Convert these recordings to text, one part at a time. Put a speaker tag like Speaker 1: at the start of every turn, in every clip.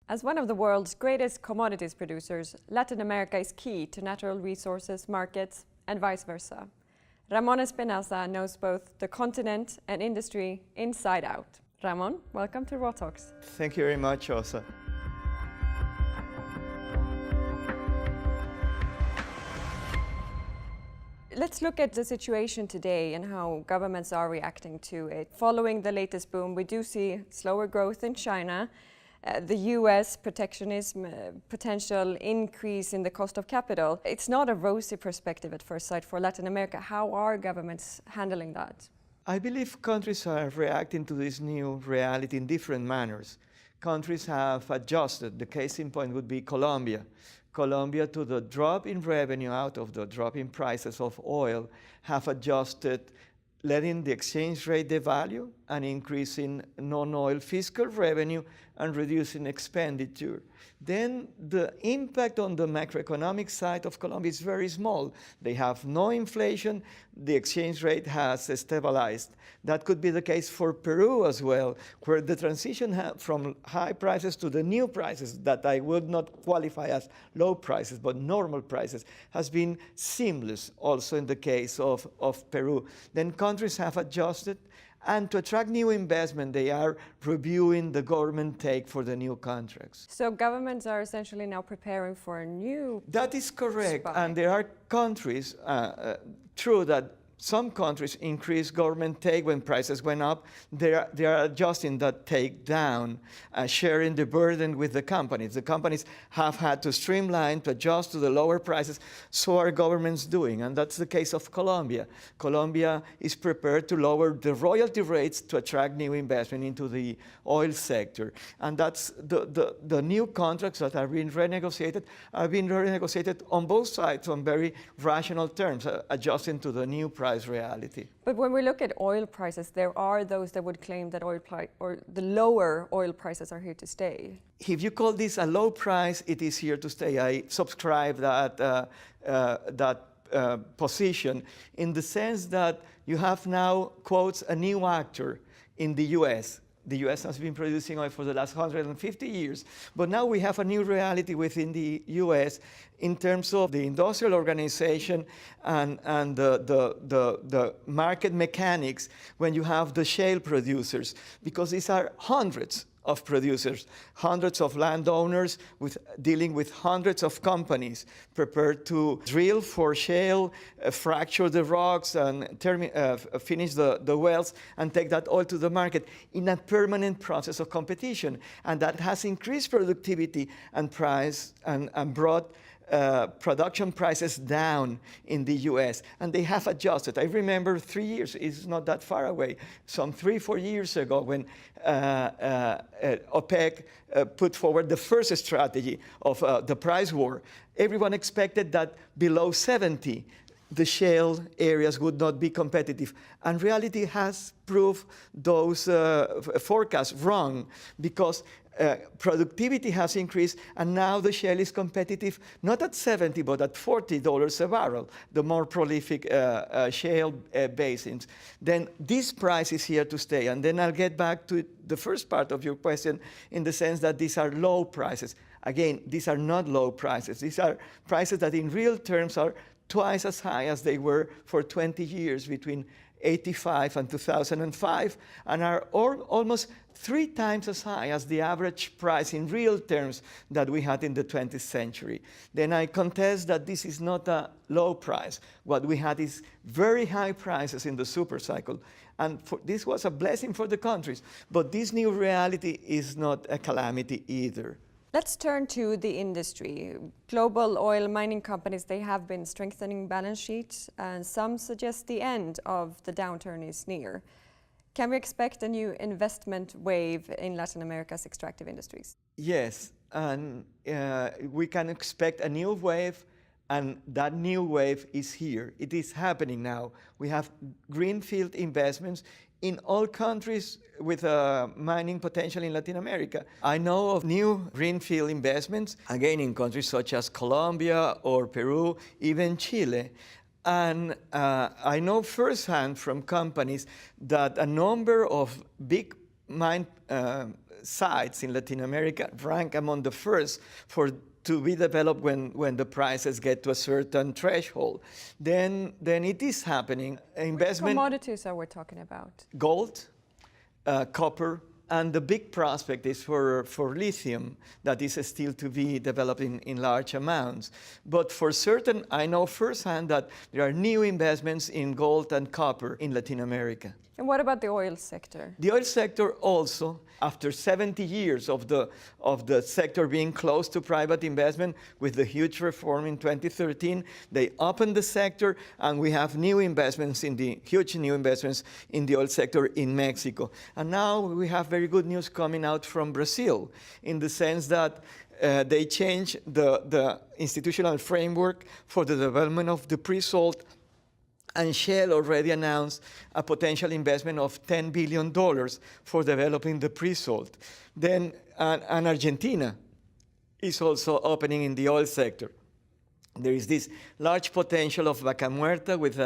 Speaker 1: As one of the world's greatest commodities producers, Latin America is key to natural resources, markets, and vice versa. Ramón Espinasa knows both the continent and industry inside out. Ramón, welcome to Raw Talks.
Speaker 2: Thank you very much, Osa.
Speaker 1: Let's look at the situation today and how governments are reacting to it. Following the latest boom, we do see slower growth in China, the US protectionism, potential increase in the cost of capital. It's not a rosy perspective at first sight for Latin America. How are governments handling that?
Speaker 2: I believe countries are reacting to this new reality in different manners. Countries have adjusted. The case in point would be Colombia. Colombia, to the drop in revenue out of the drop in prices of oil, have adjusted, letting the exchange rate devalue and increasing non-oil fiscal revenue and reducing expenditure. Then the impact on the macroeconomic side of Colombia is very small. They have no inflation, the exchange rate has stabilized. That could be the case for Peru as well, where the transition from high prices to the new prices, that I would not qualify as low prices, but normal prices, has been seamless also in the case of Peru. Then countries have adjusted, and to attract new investment, they are reviewing the government take for the new contracts.
Speaker 1: So governments are essentially now preparing for a new
Speaker 2: That is correct,
Speaker 1: spike.
Speaker 2: and there are countries, true that some countries increased government take when prices went up. They are adjusting that take down, sharing the burden with the companies. The companies have had to streamline, to adjust to the lower prices. So are governments doing, and that's the case of Colombia. Colombia is prepared to lower the royalty rates to attract new investment into the oil sector. And that's the new contracts that are being renegotiated on both sides on very rational terms, adjusting to the new price reality.
Speaker 1: But when we look at oil prices, there are those that would claim that the lower oil prices are here to stay.
Speaker 2: If you call this a low price, it is here to stay. I subscribe that position in the sense that you have now, quotes, a new actor in the US. The US has been producing oil for the last 150 years, but now we have a new reality within the US in terms of the industrial organization and the market mechanics when you have the shale producers, because these are hundreds of producers, hundreds of landowners dealing with hundreds of companies prepared to drill for shale, fracture the rocks, and finish the wells and take that oil to the market in a permanent process of competition. And that has increased productivity and price and brought production prices down in the US, and they have adjusted. I remember 3 years, it's not that far away, some 3-4 years ago when OPEC put forward the first strategy of the price war. Everyone expected that below 70, the shale areas would not be competitive. And reality has proved those forecasts wrong, because productivity has increased, and now the shale is competitive not at 70 but at $40 a barrel, the more prolific shale basins. Then this price is here to stay. And then I'll get back to the first part of your question in the sense that these are low prices. Again, these are not low prices. These are prices that in real terms are twice as high as they were for 20 years between 1985 and 2005, and are almost 3 times as high as the average price in real terms that we had in the 20th century. Then I contest that this is not a low price. What we had is very high prices in the super cycle, and this was a blessing for the countries. But this new reality is not a calamity either.
Speaker 1: Let's turn to the industry. Global oil mining companies, they have been strengthening balance sheets, and some suggest the end of the downturn is near. Can we expect a new investment wave in Latin America's extractive industries?
Speaker 2: Yes, and we can expect a new wave, and that new wave is here. It is happening now. We have greenfield investments in all countries with mining potential in Latin America. I know of new greenfield investments, again, in countries such as Colombia or Peru, even Chile. And I know firsthand from companies that a number of big mine sites in Latin America rank among the first to be developed when the prices get to a certain threshold. Then it is happening. Investment.
Speaker 1: Which commodities are we talking about?
Speaker 2: Gold, copper, and the big prospect is for lithium that is still to be developed in large amounts. But for certain, I know firsthand that there are new investments in gold and copper in Latin America.
Speaker 1: And what about the oil sector?
Speaker 2: The oil sector also, after 70 years of the sector being close to private investment, with the huge reform in 2013, they opened the sector, and we have huge new investments in the oil sector in Mexico. And now we have very good news coming out from Brazil, in the sense that they changed the institutional framework for the development of the pre-salt. And Shell already announced a potential investment of $10 billion for developing the pre-salt. Then, and Argentina is also opening in the oil sector. There is this large potential of Vaca Muerta with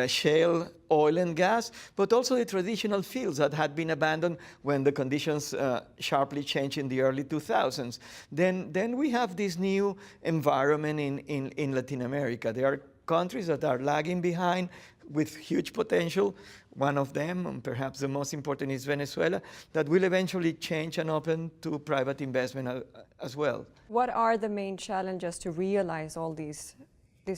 Speaker 2: shale oil and gas, but also the traditional fields that had been abandoned when the conditions sharply changed in the early 2000s. Then we have this new environment in Latin America. There are countries that are lagging behind with huge potential. One of them, and perhaps the most important, is Venezuela, that will eventually change and open to private investment as well.
Speaker 1: What are the main challenges to realize all these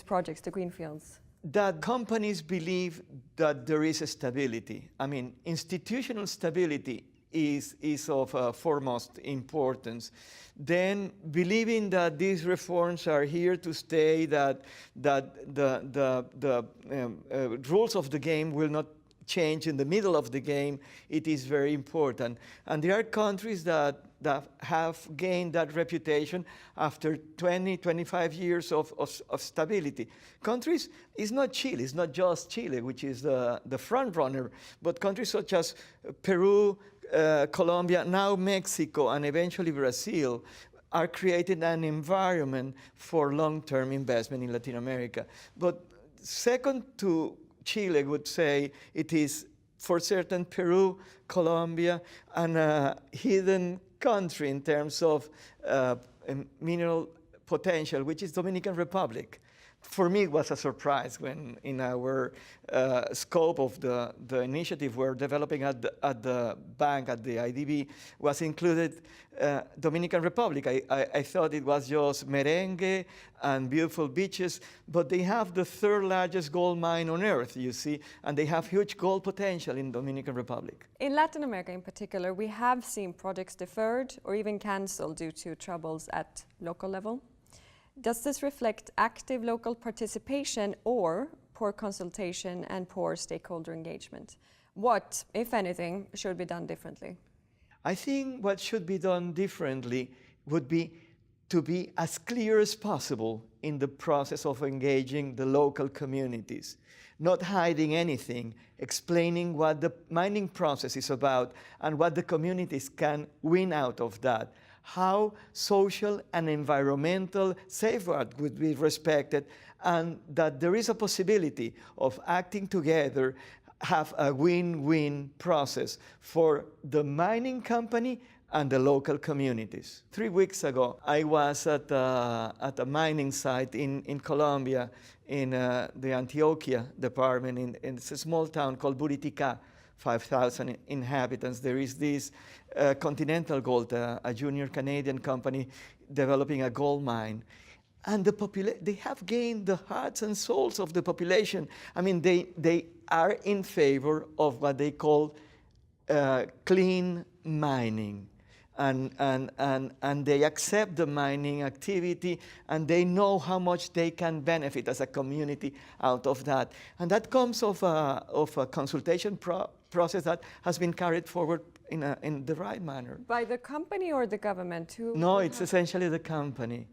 Speaker 1: projects, the greenfields?
Speaker 2: That companies believe that there is a stability. I mean, institutional stability is of foremost importance. Then believing that these reforms are here to stay, that the rules of the game will not change in the middle of the game, it is very important. And there are countries that have gained that reputation after 20, 25 years of stability. Countries, it's not Chile, it's not just Chile, which is the front runner, but countries such as Peru, Colombia, now Mexico, and eventually Brazil are creating an environment for long-term investment in Latin America. But second to Chile, would say it is for certain Peru, Colombia, and a hidden country in terms of mineral potential, which is Dominican Republic. For me, it was a surprise when in our scope of the initiative we're developing at the bank, at the IDB, was included Dominican Republic. I thought it was just merengue and beautiful beaches, but they have the third largest gold mine on earth, you see, and they have huge gold potential in Dominican Republic.
Speaker 1: In Latin America in particular, we have seen projects deferred or even cancelled due to troubles at local level. Does this reflect active local participation or poor consultation and poor stakeholder engagement? What, if anything, should be done differently?
Speaker 2: I think what should be done differently would be to be as clear as possible in the process of engaging the local communities, not hiding anything, explaining what the mining process is about and what the communities can win out of that. How social and environmental safeguards would be respected, and that there is a possibility of acting together, have a win-win process for the mining company and the local communities. 3 weeks ago, I was at a mining site in Colombia, in the Antioquia department, it's a small town called Buritica, 5,000 inhabitants. There is this Continental Gold, a junior Canadian company developing a gold mine. And they have gained the hearts and souls of the population. I mean, they are in favor of what they call clean mining. And they accept the mining activity, and they know how much they can benefit as a community out of that. And that comes of a consultation process that has been carried forward in the right manner.
Speaker 1: By the company or the government?
Speaker 2: No, it's essentially the company.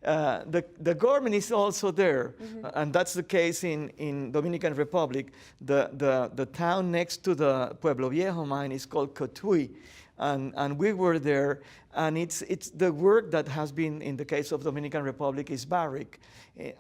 Speaker 2: The government is also there, and that's the case in Dominican Republic. The town next to the Pueblo Viejo mine is called Cotuí, and we were there, and it's the work that has been, in the case of Dominican Republic, is Barrick,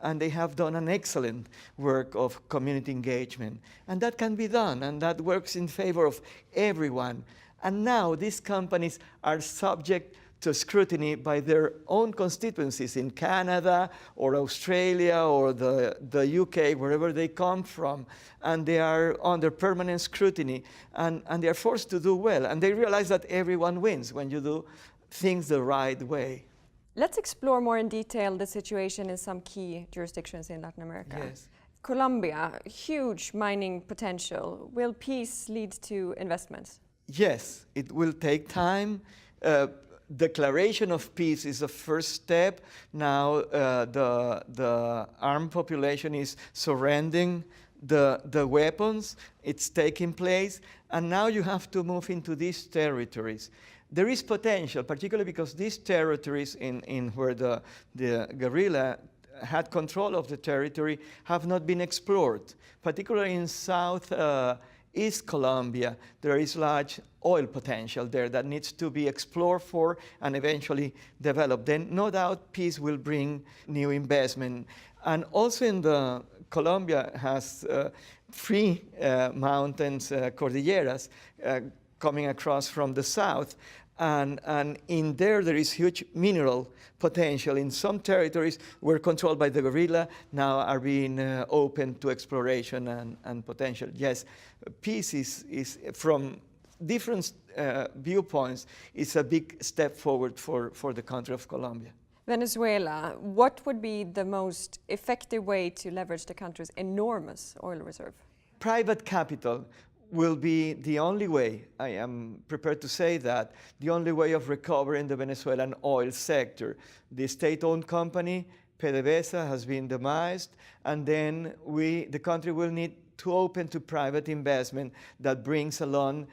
Speaker 2: and they have done an excellent work of community engagement, and that can be done, and that works in favor of everyone. And now these companies are subject to scrutiny by their own constituencies in Canada or Australia or the UK, wherever they come from. And they are under permanent scrutiny, and they are forced to do well. And they realize that everyone wins when you do things the right way.
Speaker 1: Let's explore more in detail the situation in some key jurisdictions in Latin America.
Speaker 2: Yes.
Speaker 1: Colombia, huge mining potential. Will peace lead to investments?
Speaker 2: Yes, it will take time. Declaration of peace is the first step. Now the armed population is surrendering the weapons. It's taking place. And now you have to move into these territories. There is potential, particularly because these territories in where the guerrilla had control of the territory have not been explored. Particularly in East Colombia, there is large oil potential there that needs to be explored for and eventually developed. Then no doubt peace will bring new investment. And also Colombia has three mountains, cordilleras, coming across from the south. And in there is huge mineral potential. In some territories were controlled by the guerrilla, now are being open to exploration and potential. Yes, peace is from different viewpoints, is a big step forward for the country of Colombia.
Speaker 1: Venezuela, what would be the most effective way to leverage the country's enormous oil reserve?
Speaker 2: Private capital will be the only way, I am prepared to say that, the only way of recovering the Venezuelan oil sector. The state-owned company, PDVSA, has been demised, and then the country will need to open to private investment that brings along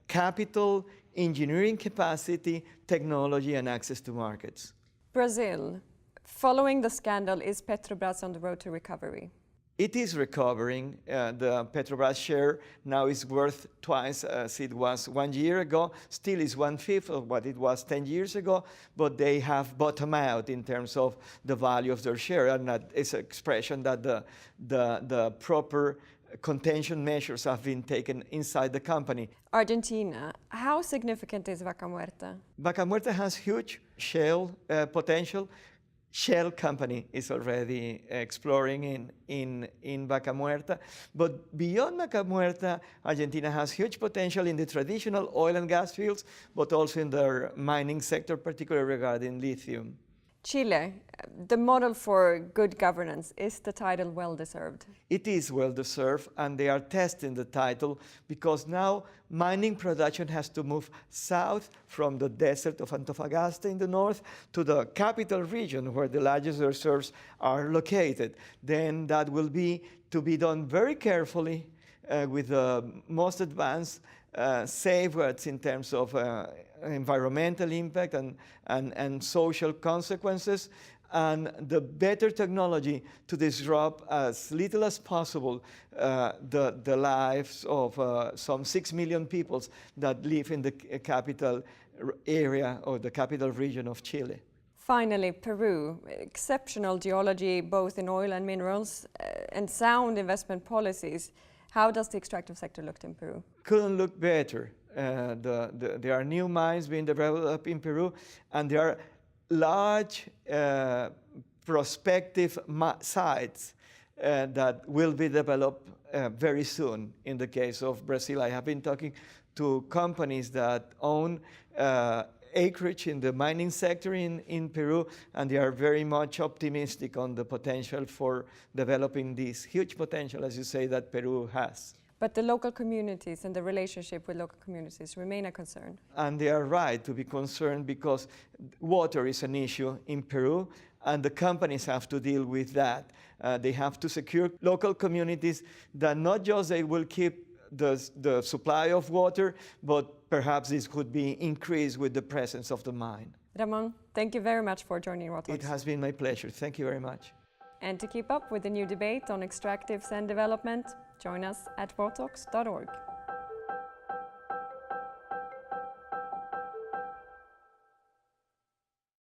Speaker 2: capital, engineering capacity, technology, and access to markets. Brazil.
Speaker 1: Following the scandal, is Petrobras on the road to recovery?
Speaker 2: It is recovering. The Petrobras share now is worth twice as it was 1 year ago. Still is 1/5 of what it was 10 years ago, but they have bottomed out in terms of the value of their share. And that is an expression that the proper contention measures have been taken inside the company.
Speaker 1: Argentina, how significant is Vaca Muerta?
Speaker 2: Vaca Muerta has huge shale potential. Shell company is already exploring in Vaca Muerta. But beyond Vaca Muerta, Argentina has huge potential in the traditional oil and gas fields, but also in their mining sector, particularly regarding lithium.
Speaker 1: Chile, the model for good governance, is the title well-deserved?
Speaker 2: It is well-deserved, and they are testing the title because now mining production has to move south from the desert of Antofagasta in the north to the capital region where the largest reserves are located. Then that will be to be done very carefully with the most advanced safeguards in terms of environmental impact and social consequences, and the better technology to disrupt as little as possible the lives of some 6 million people that live in the capital area or the capital region of Chile.
Speaker 1: Finally, Peru, exceptional geology both in oil and minerals and sound investment policies. How does the extractive sector look in Peru?
Speaker 2: Couldn't look better. There are new mines being developed in Peru, and there are large prospective sites that will be developed very soon. In the case of Brazil, I have been talking to companies that own acreage in the mining sector in Peru, and they are very much optimistic on the potential for developing this huge potential, as you say, that Peru has.
Speaker 1: But the local communities and the relationship with local communities remain a concern.
Speaker 2: And they are right to be concerned because water is an issue in Peru, and the companies have to deal with that. They have to secure local communities that not just they will keep the supply of water, but perhaps this could be increased with the presence of the mine.
Speaker 1: Ramón, thank you very much for joining Raw Talks.
Speaker 2: It has been my pleasure. Thank you very much.
Speaker 1: And to keep up with the new debate on extractives and development, join us at rawtalks.org.